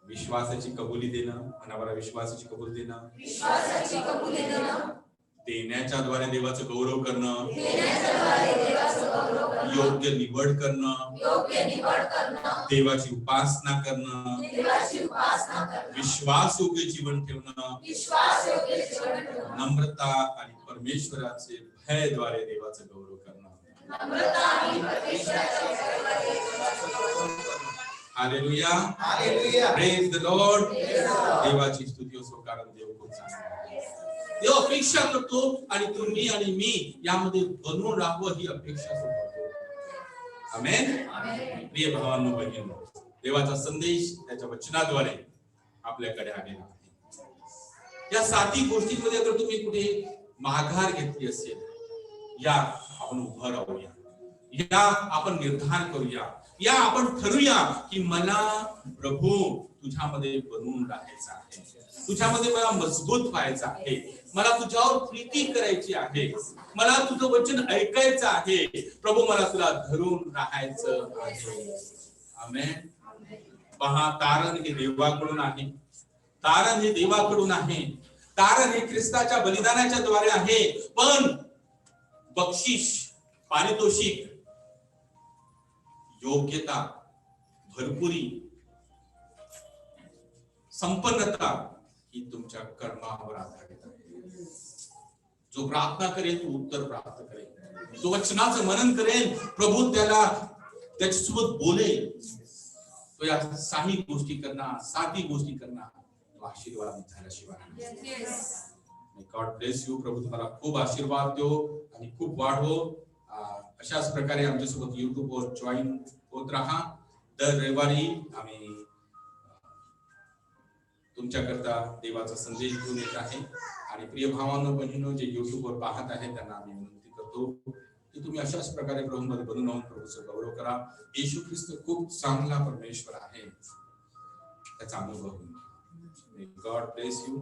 विश्वासाची कबुली देणं. मनावर विश्वासाची कबुली देणं. विश्वासाची कबुली देणं. देण्याच्या द्वारे देवाचं गौरव करणं. देण्याच्या द्वारे देवाचं गौरव करणं. योग्य निवड करणं. योग्य निवड करणं. देवाची उपासना करणं. देवाची उपासना करणं. विश्वास योग्य जीवन ठेवणं. विश्वास योग्य जीवन ठेवणं. नम्रता आणि परमेश्वराचे भयद्वारे देवाचं गौरव करणं. नम्रता आणि परमेश्वराच्या भयाद्वारे देवाचं गौरव करणं. Hallelujah. Hallelujah. Praise the Lord. देवाची स्तुती असो, कारण देव खूप चांगला आहे. देव अपेक्षा करतो आणि तुम्ही आणि मी यामध्ये बनून राहावं ही अपेक्षा करतो. आमेन. प्रिय भावांनो, बहिणींनो, देवाचा संदेश त्याच्या वचनाद्वारे आपल्याकडे आलेला आहे. या 7 गोष्टींमध्ये अगर तुम्ही कुठे माघार घेतली असेल, या आपण उभं राहूया, या आपण निर्धार करूया, या आपण ठरूया की मला प्रभू तुझ्यामध्ये बनून राहायचं आहे, तुझ्यामध्ये मला मजबूत व्हायचं आहे, मला तुझ्यावर प्रीती करायची आहे, मला तुझं वचन ऐकायचं आहे. प्रभू, मला तुला धरून राहायचं आहे. आमेन. पहा, तारण हे देवाकडून आहे. तारण हे देवाकडून आहे. तारण हे ख्रिस्ताच्या बलिदानाच्या द्वारे आहे. पण बक्षीस, पारितोषिक, योग्यता, भरपुरी, संपन्नता ही तुमच्या कर्मावर आधारित आहे. जो प्रार्थना करेल तो उत्तर प्राप्त करेल. जो वचनाचं मनन करेल, प्रभू त्याला त्याच्यासोबत बोलेल. तो या 6 गोष्टी करणार, 7 गोष्टी करणार, तो आशीर्वाद झाल्याशिवाय. God bless you. प्रभू तुम्हाला खूप आशीर्वाद देव आणि खूप वाढवो. अशाच प्रकारे आमच्यासोबत YouTube वर जॉईन होत राहा. दर रविवारी आम्ही तुमच्याकरता देवाचा संदेश घेऊन येत आहे. आणि प्रिय भावांनो, बहिणींनो, जे YouTube वर पाहत आहेत त्यांना आम्ही विनंती करतो की तुम्ही अशाच प्रकारे प्रभूमध्ये बनून राहून प्रभूचा गौरव करा. येशू ख्रिस्त खूप चांगला परमेश्वर आहे, त्याचा अनुभव. God bless you.